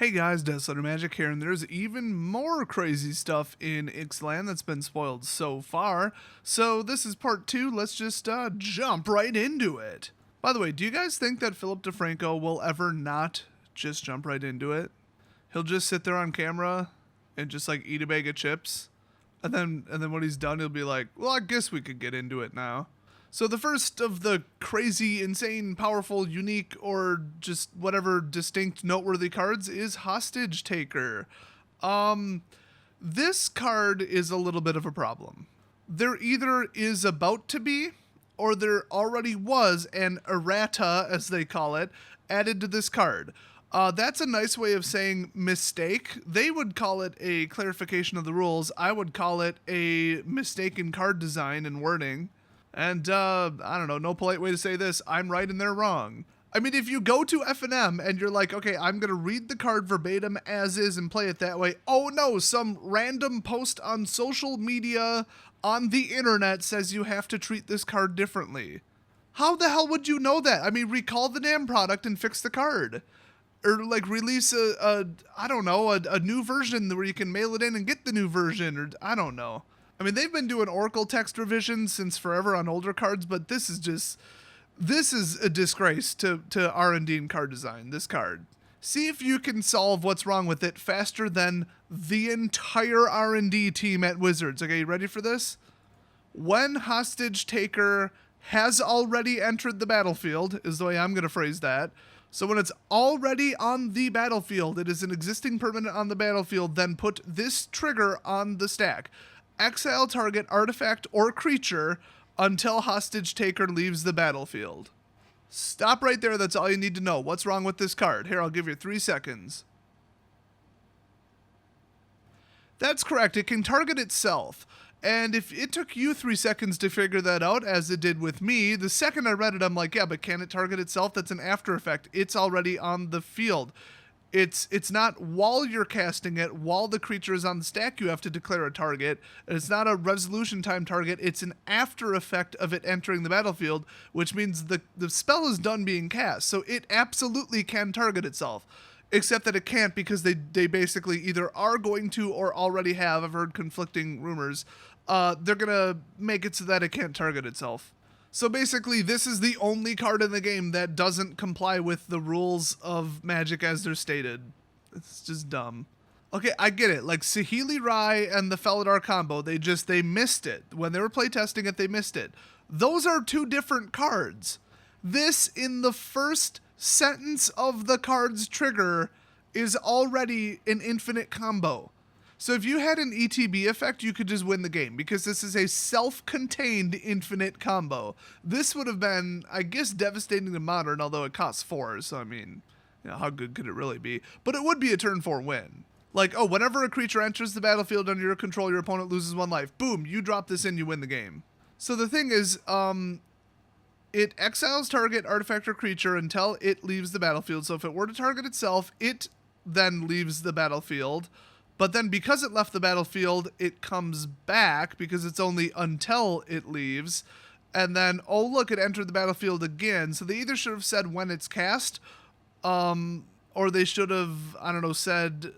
Hey guys, Deathletter Magic here, and there's even more crazy stuff in Ixalan that's been spoiled so far. So this is part 2, let's just jump right into it. By the way, do you guys think that Philip DeFranco will ever not just jump right into it? He'll just sit there on camera and just like eat a bag of chips, and then when he's done he'll be like, well, I guess we could get into it now. So the first of the crazy, insane, powerful, unique, or just whatever distinct noteworthy cards is Hostage Taker. This card is a little bit of a problem. There either is about to be, or there already was an errata, as they call it, added to this card. That's a nice way of saying mistake. They would call it a clarification of the rules. I would call it a mistake in card design and wording. And, I don't know, no polite way to say this, I'm right and they're wrong. I mean, if you go to F&M and you're like, okay, I'm going to read the card verbatim as is and play it that way. Oh no, some random post on social media on the internet says you have to treat this card differently. How the hell would you know that? I mean, recall the damn product and fix the card. Or like release a new version where you can mail it in and get the new version, or I don't know. I mean, they've been doing Oracle text revisions since forever on older cards, but this is a disgrace to R&D and card design, this card. See if you can solve what's wrong with it faster than the entire R&D team at Wizards. Okay, you ready for this? When Hostage Taker has already entered the battlefield, is the way I'm going to phrase that. So when it's already on the battlefield, it is an existing permanent on the battlefield, then put this trigger on the stack. Exile target artifact or creature until Hostage Taker leaves the battlefield. Stop right there, that's all you need to know. What's wrong with this card? Here, I'll give you 3 seconds. That's correct, it can target itself. And if it took you 3 seconds to figure that out, as it did with me, the second I read it, I'm like, yeah, but can it target itself? That's an after effect. It's already on the field. It's not while you're casting it, while the creature is on the stack, you have to declare a target. It's not a resolution time target. It's an after effect of it entering the battlefield, which means the spell is done being cast. So it absolutely can target itself, except that it can't because they basically either are going to or already have. I've heard conflicting rumors. They're going to make it so that it can't target itself. So basically, this is the only card in the game that doesn't comply with the rules of Magic as they're stated. It's just dumb. Okay, I get it. Like Saheeli Rai and the Felidar combo, they missed it. When they were playtesting it, they missed it. Those are two different cards. This, in the first sentence of the card's trigger, is already an infinite combo. So if you had an ETB effect, you could just win the game because this is a self-contained infinite combo. This would have been, I guess, devastating to Modern, although it costs 4, so I mean, you know, how good could it really be? But it would be a turn 4 win. Like, oh, whenever a creature enters the battlefield under your control, your opponent loses 1 life. Boom, you drop this in, you win the game. So the thing is, it exiles target artifact or creature until it leaves the battlefield. So if it were to target itself, it then leaves the battlefield. But then because it left the battlefield, it comes back because it's only until it leaves. And then, oh look, it entered the battlefield again. So they either should have said when it's cast, or they should have, I don't know, said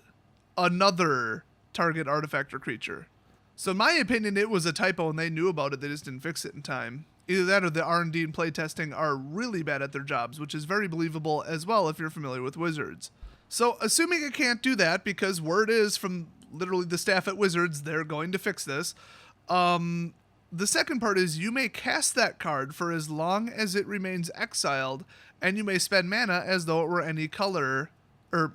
another target artifact or creature. So in my opinion, it was a typo and they knew about it. They just didn't fix it in time. Either that or the R&D and playtesting are really bad at their jobs, which is very believable as well if you're familiar with Wizards. So, assuming it can't do that, because word is from literally the staff at Wizards, they're going to fix this. The second part is you may cast that card for as long as it remains exiled, and you may spend mana as though it were any color, or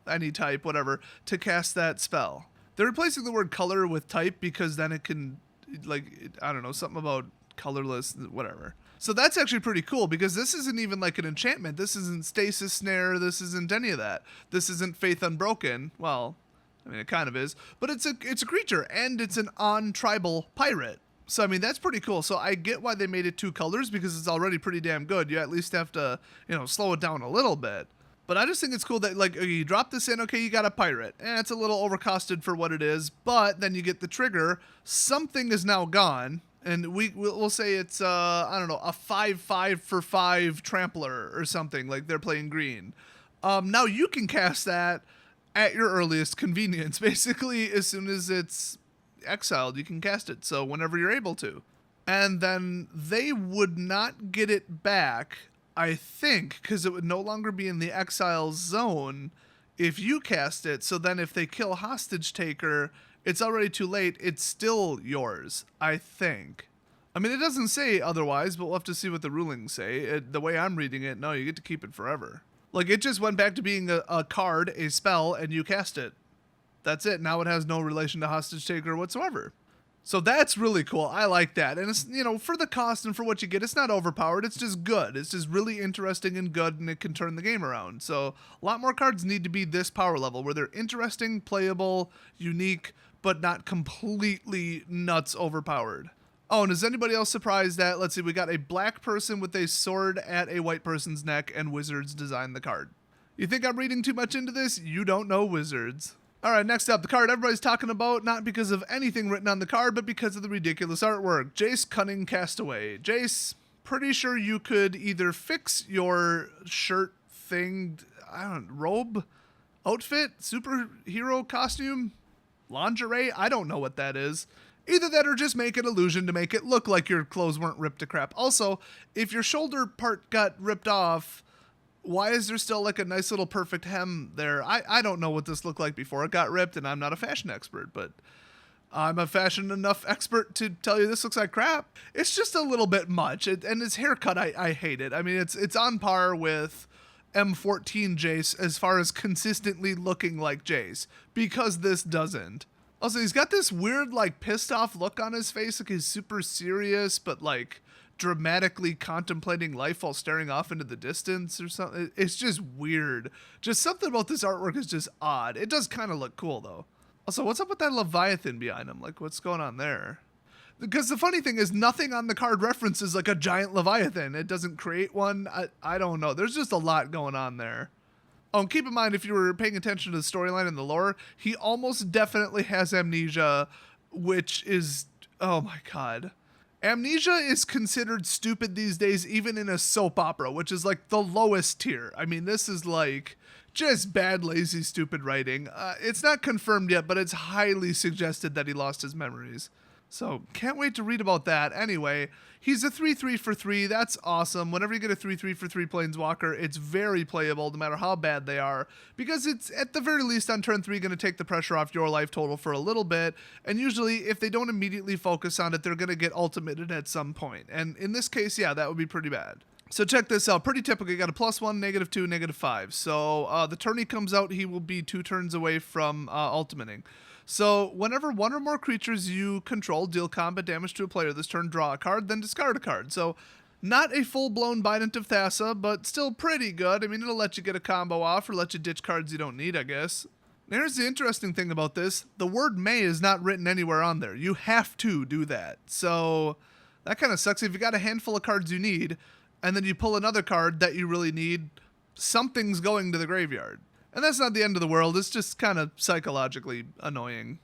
any type, whatever, to cast that spell. They're replacing the word color with type because then it can, like, I don't know, something about colorless, whatever. So that's actually pretty cool because this isn't even like an enchantment. This isn't Stasis Snare. This isn't any of that. This isn't Faith Unbroken. Well, I mean, it kind of is, but it's a creature and it's an on-tribal pirate. So, I mean, that's pretty cool. So I get why they made it 2 colors because it's already pretty damn good. You at least have to, you know, slow it down a little bit. But I just think it's cool that, like, you drop this in, okay, you got a pirate. It's a little overcosted for what it is, but then you get the trigger. Something is now gone. And we'll say it's, I don't know, a 5/5 for 5 trampler or something, like they're playing green. Now you can cast that at your earliest convenience. Basically, as soon as it's exiled, you can cast it. So whenever you're able to. And then they would not get it back, I think, because it would no longer be in the exile zone if you cast it. So then if they kill Hostage Taker, it's already too late. It's still yours, I think. I mean, it doesn't say otherwise, but we'll have to see what the rulings say. The way I'm reading it, no, you get to keep it forever. Like, it just went back to being a card, a spell, and you cast it. That's it. Now it has no relation to Hostage Taker whatsoever. So that's really cool. I like that. And it's, you know, for the cost and for what you get, it's not overpowered. It's just good. It's just really interesting and good, and it can turn the game around. So a lot more cards need to be this power level, where they're interesting, playable, unique, but not completely nuts overpowered. Oh, and is anybody else surprised that, let's see, we got a black person with a sword at a white person's neck, and Wizards designed the card. You think I'm reading too much into this? You don't know Wizards. All right, next up, the card everybody's talking about, not because of anything written on the card, but because of the ridiculous artwork. Jase, Cunning, Castaway. Jase, pretty sure you could either fix your shirt thing, I don't know, robe, outfit, superhero costume, lingerie, I don't know what that is. Either that or just make an illusion to make it look like your clothes weren't ripped to crap. Also, if your shoulder part got ripped off, why is there still like a nice little perfect hem there? I don't know what this looked like before it got ripped, and I'm not a fashion expert, but I'm a fashion enough expert to tell you this looks like crap. It's just a little bit much, and his haircut, I hate it. I mean, it's on par with M14 Jase as far as consistently looking like Jase, because this doesn't. Also, he's got this weird, like, pissed off look on his face, like he's super serious, but, like, dramatically contemplating life while staring off into the distance or something. It's just weird. Just something about this artwork is just odd. It does kind of look cool, though. Also, what's up with that Leviathan behind him? Like, what's going on there? Because the funny thing is, nothing on the card references, like, a giant Leviathan. It doesn't create one. I don't know. There's just a lot going on there. Oh, and keep in mind, if you were paying attention to the storyline and the lore, he almost definitely has amnesia, which is, oh my god. Amnesia is considered stupid these days, even in a soap opera, which is like the lowest tier. I mean, this is like just bad, lazy, stupid writing. It's not confirmed yet, but it's highly suggested that he lost his memories. So can't wait to read about that. Anyway, he's a 3/3 for 3. That's awesome. Whenever you get a 3/3 for 3 Planeswalker, it's very playable no matter how bad they are, because it's at the very least on turn 3 going to take the pressure off your life total for a little bit. And usually if they don't immediately focus on it, they're going to get ultimated at some point. And in this case, yeah, that would be pretty bad. So check this out. Pretty typical. You got a +1, -2, -5. So the turn he comes out, he will be 2 turns away from ultimating. So whenever one or more creatures you control deal combat damage to a player this turn, draw a card, then discard a card. So not a full-blown Bident of Thassa, but still pretty good. I mean, it'll let you get a combo off or let you ditch cards you don't need, I guess. Now, here's the interesting thing about this. The word may is not written anywhere on there. You have to do that. So that kind of sucks. If you got a handful of cards you need, and then you pull another card that you really need, something's going to the graveyard. And that's not the end of the world, it's just kind of psychologically annoying.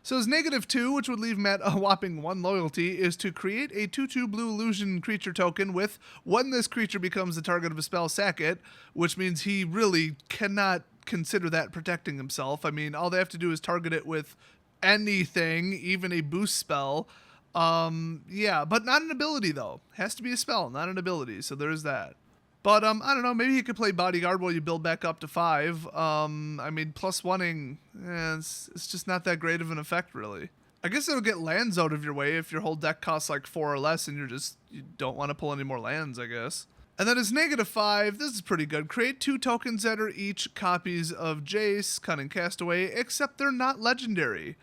So his -2, which would leave Matt a whopping 1 loyalty, is to create a 2/2 blue illusion creature token with, when this creature becomes the target of a spell, sack it, which means he really cannot consider that protecting himself. I mean, all they have to do is target it with anything, even a boost spell. Yeah, but not an ability, though. Has to be a spell, not an ability, so there's that. But, I don't know, maybe he could play Bodyguard while you build back up to 5. I mean, +1ing, it's just not that great of an effect, really. I guess it'll get lands out of your way if your whole deck costs like 4 or less and you don't want to pull any more lands, I guess. And then his -5, this is pretty good. Create 2 tokens that are each copies of Jase, Cunning, Castaway, except they're not legendary.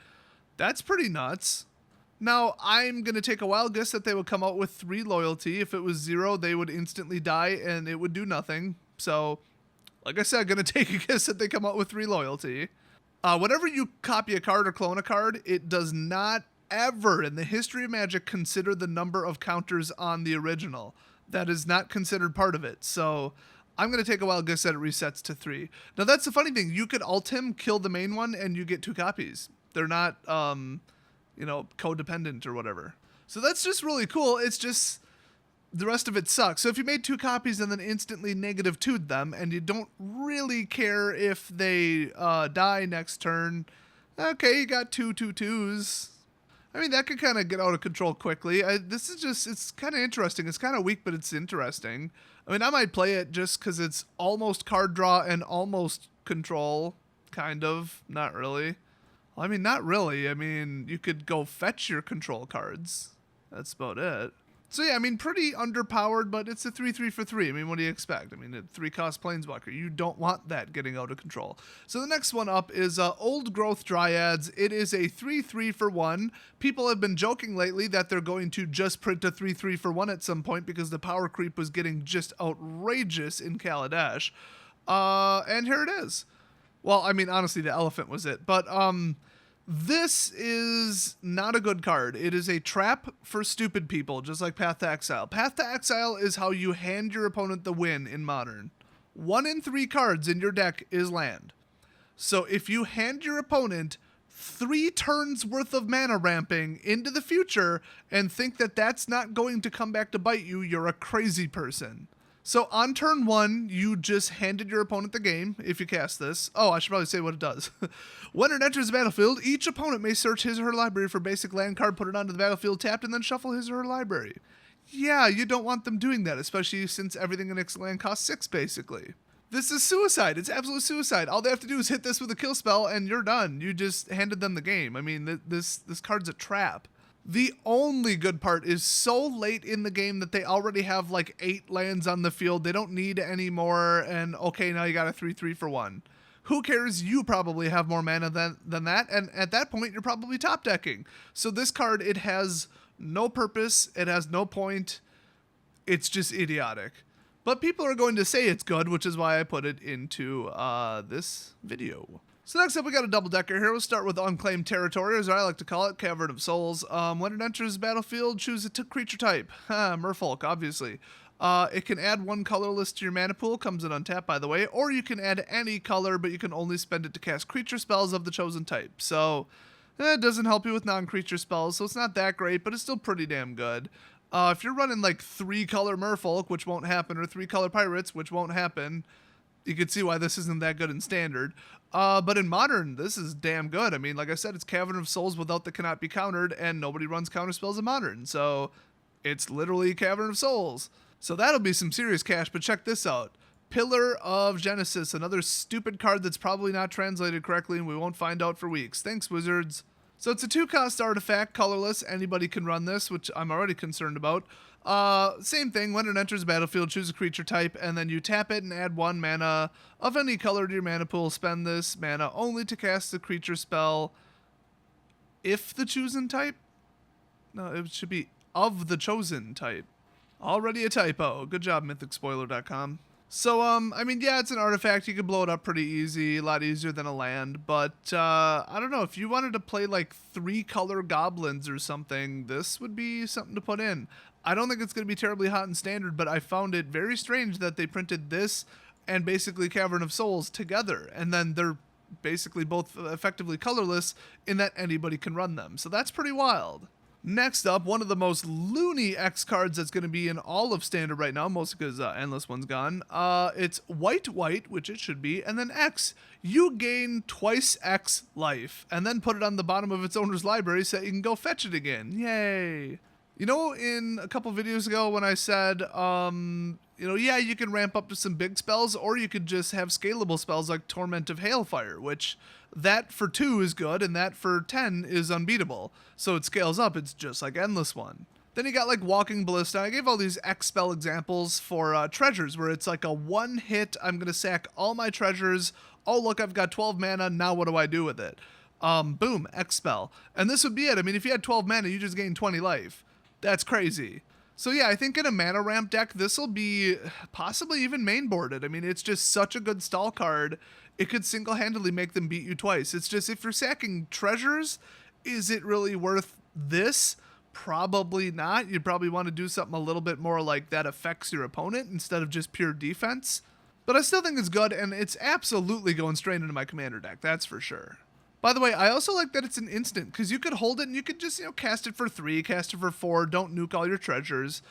That's pretty nuts. Now, I'm going to take a wild guess that they would come out with 3 loyalty. If it was 0, they would instantly die and it would do nothing. So, like I said, I'm going to take a guess that they come out with 3 loyalty. Whenever you copy a card or clone a card, it does not ever in the history of Magic consider the number of counters on the original. That is not considered part of it. So, I'm going to take a wild guess that it resets to 3. Now, that's the funny thing. You could ult him, kill the main one, and you get 2 copies. They're not, you know, codependent or whatever. So that's just really cool. It's just the rest of it sucks. So if you made 2 copies and then instantly negative 2'd them, and you don't really care if they die next turn, okay, you got 2/2/2s. I mean, that could kind of get out of control quickly. This is just, it's kind of interesting. It's kind of weak, but it's interesting. I mean, I might play it just because it's almost card draw and almost control, kind of. Not really. Well, I mean, not really. I mean, you could go fetch your control cards. That's about it. So yeah, I mean, pretty underpowered, but it's a 3/3 for 3. I mean, what do you expect? I mean, a 3-cost Planeswalker. You don't want that getting out of control. So the next one up is Old Growth Dryads. It is a 3/3 for 1. People have been joking lately that they're going to just print a 3/3 for 1 at some point because the power creep was getting just outrageous in Kaladesh. And here it is. Well, I mean, honestly, the elephant was it. But, this is not a good card. It is a trap for stupid people, just like Path to Exile. Path to Exile is how you hand your opponent the win in Modern. 1 in 3 cards in your deck is land. So if you hand your opponent 3 turns worth of mana ramping into the future and think that that's not going to come back to bite you, you're a crazy person. So on turn 1, you just handed your opponent the game, if you cast this. Oh, I should probably say what it does. When it enters the battlefield, each opponent may search his or her library for a basic land card, put it onto the battlefield tapped, and then shuffle his or her library. Yeah, you don't want them doing that, especially since everything in Ixalan costs 6, basically. This is suicide. It's absolute suicide. All they have to do is hit this with a kill spell, and you're done. You just handed them the game. I mean, this card's a trap. The only good part is so late in the game that they already have like 8 lands on the field. They don't need any more. And okay, now you got a 3/3 for 1. Who cares? You probably have more mana than that. And at that point, you're probably top decking. So this card, it has no purpose. It has no point. It's just idiotic. But people are going to say it's good, which is why I put it into this video. So next up, we got a double decker here. We'll start with Unclaimed Territories, or I like to call it Cavern of Souls. When it enters the battlefield, choose a creature type. Merfolk, obviously. It can add 1 colorless to your mana pool, comes in untapped, by the way, or you can add any color, but you can only spend it to cast creature spells of the chosen type. So it doesn't help you with non-creature spells, so it's not that great, but it's still pretty damn good. If you're running like 3-color Merfolk, which won't happen, or 3-color Pirates, which won't happen, you can see why this isn't that good in Standard. But in Modern, this is damn good. I mean, like I said, it's Cavern of Souls without the cannot be countered, and nobody runs counter spells in Modern. So it's literally Cavern of Souls. So that'll be some serious cash, but check this out. Pillar of Genesis, another stupid card that's probably not translated correctly, and we won't find out for weeks. Thanks, Wizards. So it's a 2-cost artifact, colorless. Anybody can run this, which I'm already concerned about. Same thing, when it enters the battlefield, choose a creature type, and then you tap it and add 1 mana of any color to your mana pool. Spend this mana only to cast the creature spell if the chosen type? No, it should be of the chosen type. Already a typo. Good job, mythicspoiler.com. So, I mean, yeah, it's an artifact. You can blow it up pretty easy, a lot easier than a land. But, I don't know, if you wanted to play, like, 3-color goblins or something, this would be something to put in. I don't think it's going to be terribly hot in Standard, but I found it very strange that they printed this and basically Cavern of Souls together. And then they're basically both effectively colorless in that anybody can run them. So that's pretty wild. Next up, one of the most loony X cards that's going to be in all of Standard right now, mostly because Endless One's gone. It's white, which it should be, and then X. You gain twice X life, and then put it on the bottom of its owner's library so that you can go fetch it again. Yay! You know, in a couple videos ago when I said, yeah, you can ramp up to some big spells, or you could just have scalable spells like Torment of Hailfire, which that for 2 is good, and that for 10 is unbeatable. So it scales up, it's just like Endless One. Then you got like Walking Ballista. I gave all these X spell examples for treasures, where it's like a 1-hit, I'm going to sack all my treasures. Oh, look, I've got 12 mana, now what do I do with it? Boom, X spell. And this would be it. I mean, if you had 12 mana, you just gained 20 life. That's crazy. So yeah, I think in a mana ramp deck, this will be possibly even mainboarded. I mean, it's just such a good stall card. It could single-handedly make them beat you twice. It's just, if you're sacking treasures, is it really worth this? Probably not. You'd probably want to do something a little bit more like that affects your opponent instead of just pure defense. But I still think it's good, and it's absolutely going straight into my commander deck, that's for sure. By the way, I also like that it's an instant, because you could hold it and you could just, cast it for 3, cast it for 4, don't nuke all your treasures.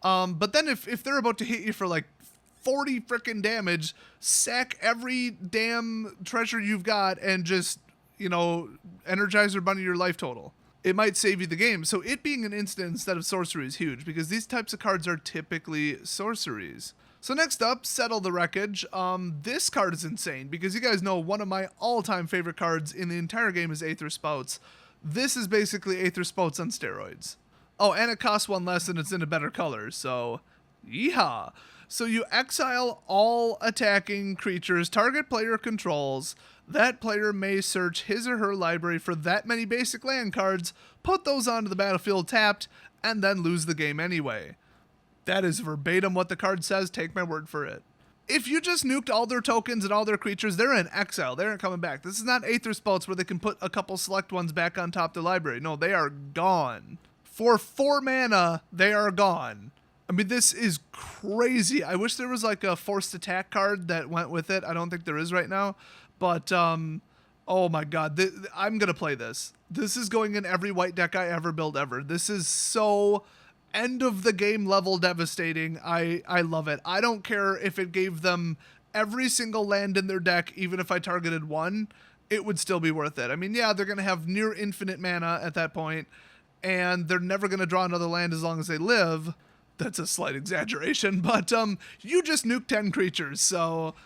But then if they're about to hit you for like 40 frickin' damage, sack every damn treasure you've got and just, Energizer Bunny your life total. It might save you the game. So it being an instant instead of sorcery is huge, because these types of cards are typically sorceries. So next up, Settle the Wreckage. This card is insane, because you guys know one of my all-time favorite cards in the entire game is Aether Spouts. This is basically Aether Spouts on steroids. Oh, and it costs one less and it's in a better color, so yeehaw. So you exile all attacking creatures target player controls. That player may search his or her library for that many basic land cards, put those onto the battlefield tapped, and then lose the game anyway. That is verbatim what the card says, take my word for it. If you just nuked all their tokens and all their creatures, they're in exile. They aren't coming back. This is not Aether Spouts where they can put a couple select ones back on top of the library. No, they are gone. For 4 mana, they are gone. I mean, this is crazy. I wish there was like a forced attack card that went with it. I don't think there is right now. But, oh my god, I'm going to play this. This is going in every white deck I ever build ever. This is so end of the game level devastating. I love it. I don't care if it gave them every single land in their deck, even if I targeted one, it would still be worth it. I mean, yeah, they're going to have near infinite mana at that point, and they're never going to draw another land as long as they live. That's a slight exaggeration, but you just nuked 10 creatures, so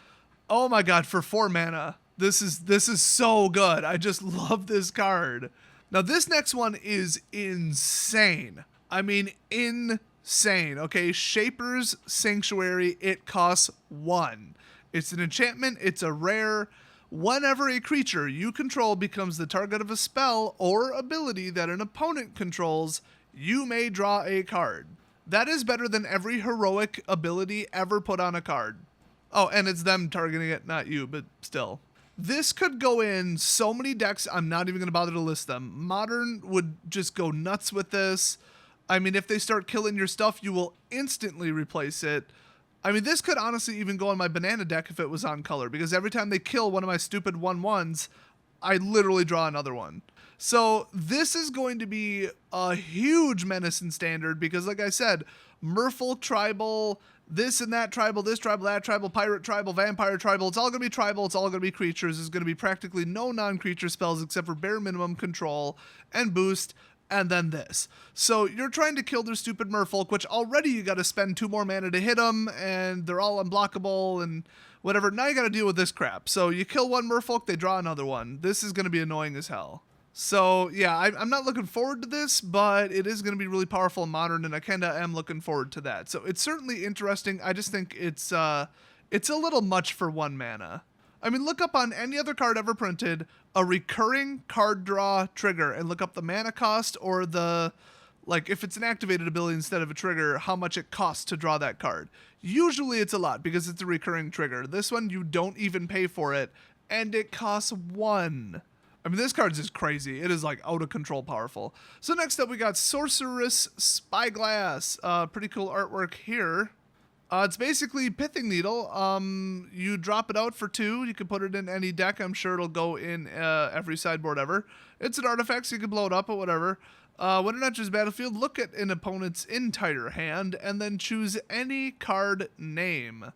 oh my god, for 4 mana. This is so good. I just love this card. Now this next one is insane. I mean, insane. Okay, Shaper's Sanctuary, it costs 1. It's an enchantment, it's a rare. Whenever a creature you control becomes the target of a spell or ability that an opponent controls, you may draw a card. That is better than every heroic ability ever put on a card. Oh, and it's them targeting it, not you, but still. This could go in so many decks, I'm not even going to bother to list them. Modern would just go nuts with this. I mean, if they start killing your stuff, you will instantly replace it. I mean, this could honestly even go on my banana deck if it was on color, because every time they kill one of my stupid 1/1s, I literally draw another one. So this is going to be a huge menace in standard, because like I said, Merfolk tribal, this and that tribal, this tribal, that tribal, pirate tribal, vampire tribal, it's all going to be tribal, it's all going to be creatures. There's going to be practically no non-creature spells except for bare minimum control and boost, and then this. So you're trying to kill their stupid Merfolk, which already you got to spend 2 more mana to hit them, and they're all unblockable and whatever. Now you got to deal with this crap. So you kill one Merfolk, they draw another one. This is going to be annoying as hell. So yeah, I'm not looking forward to this, but it is going to be really powerful and modern, and I kind of am looking forward to that. So it's certainly interesting. I just think it's a little much for 1 mana. I mean, look up on any other card ever printed, a recurring card draw trigger, and look up the mana cost or the, like, if it's an activated ability instead of a trigger, how much it costs to draw that card. Usually it's a lot because it's a recurring trigger. This one, you don't even pay for it, and it costs 1. I mean, this card's just crazy. It is like out of control powerful. So next up, we got Sorceress Spyglass. Pretty cool artwork here. It's basically Pithing Needle. You drop it out for 2. You can put it in any deck. I'm sure it'll go in every sideboard ever. It's an artifact, so you can blow it up or whatever. When it enters battlefield, look at an opponent's entire hand and then choose any card name.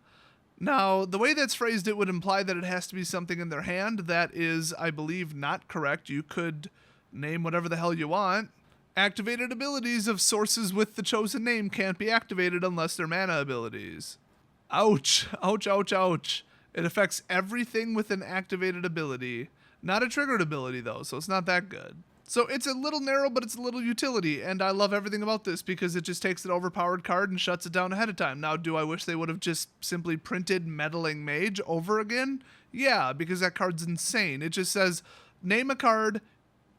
Now, the way that's phrased, it would imply that it has to be something in their hand. That is, I believe, not correct. You could name whatever the hell you want. Activated abilities of sources with the chosen name can't be activated unless they're mana abilities. Ouch. Ouch, ouch, ouch. It affects everything with an activated ability. Not a triggered ability, though, so it's not that good. So it's a little narrow, but it's a little utility, and I love everything about this because it just takes an overpowered card and shuts it down ahead of time. Now, do I wish they would have just simply printed Meddling Mage over again? Yeah, because that card's insane. It just says, name a card,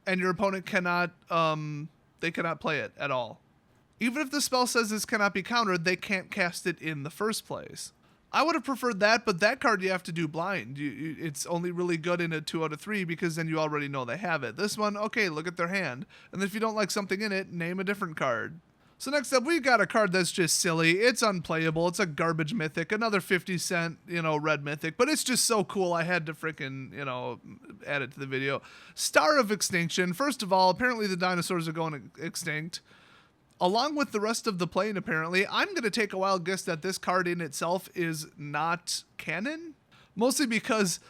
and your opponent cannot, they cannot play it at all. Even if the spell says this cannot be countered, they can't cast it in the first place. I would have preferred that, but that card you have to do blind. It's only really good in a 2 out of 3 because then you already know they have it. This one, okay, look at their hand. And if you don't like something in it, name a different card. So next up, we've got a card that's just silly. It's unplayable. It's a garbage mythic. Another 50-cent, red mythic. But it's just so cool. I had to freaking, add it to the video. Star of Extinction. First of all, apparently the dinosaurs are going extinct. along with the rest of the plane, apparently. I'm going to take a wild guess that this card in itself is not canon. Mostly because,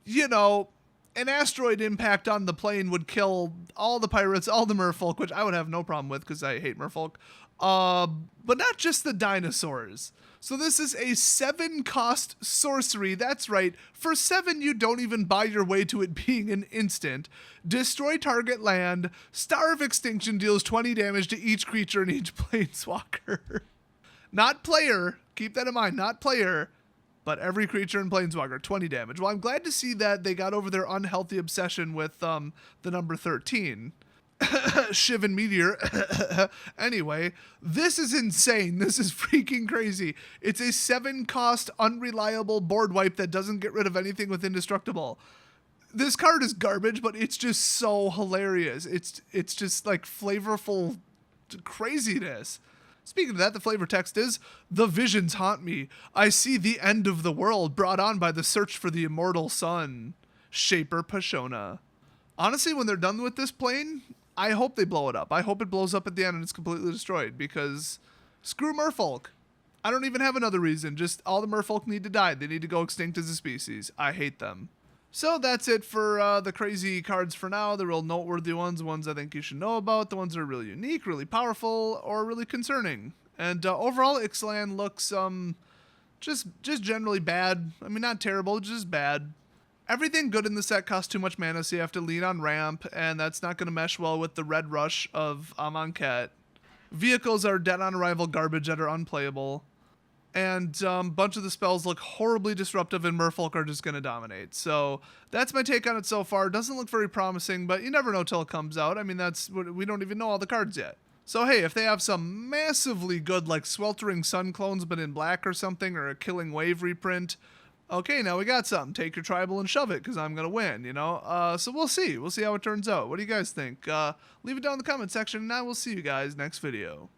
you know, an asteroid impact on the plane would kill all the pirates, all the merfolk, which I would have no problem with because I hate merfolk. But not just the dinosaurs. So this is a 7-cost sorcery. That's right. For 7, you don't even buy your way to it being an instant. Destroy target land. Star of Extinction deals 20 damage to each creature in each planeswalker. Not player. Keep that in mind. Not player. But every creature in Planeswalker, 20 damage. Well, I'm glad to see that they got over their unhealthy obsession with the number 13. Shiv and Meteor. Anyway, this is insane. This is freaking crazy. It's a 7-cost, unreliable board wipe that doesn't get rid of anything with Indestructible. This card is garbage, but it's just so hilarious. It's just like flavorful craziness. Speaking of that, the flavor text is, "The visions haunt me. I see the end of the world brought on by the search for the immortal sun. Shaper Pashona." Honestly, when they're done with this plane, I hope they blow it up. I hope it blows up at the end and it's completely destroyed, because screw merfolk. I don't even have another reason. Just all the merfolk need to die. They need to go extinct as a species. I hate them. So that's it for the crazy cards for now, the real noteworthy ones, the ones I think you should know about, the ones that are really unique, really powerful, or really concerning. And overall, Ixalan looks just generally bad. I mean, not terrible, just bad. Everything good in the set costs too much mana, so you have to lean on ramp, and that's not going to mesh well with the red rush of Amonkhet. Vehicles are dead on arrival garbage that are unplayable. And a bunch of the spells look horribly disruptive, and merfolk are just going to dominate. So that's my take on it so far. Doesn't look very promising, but you never know till it comes out. I mean, we don't even know all the cards yet. So hey, if they have some massively good, like Sweltering Sun clones but in black or something, or a Killing Wave reprint, okay, now we got something. Take your tribal and shove it, because I'm going to win, you know? So we'll see. We'll see how it turns out. What do you guys think? Leave it down in the comment section, and I will see you guys next video.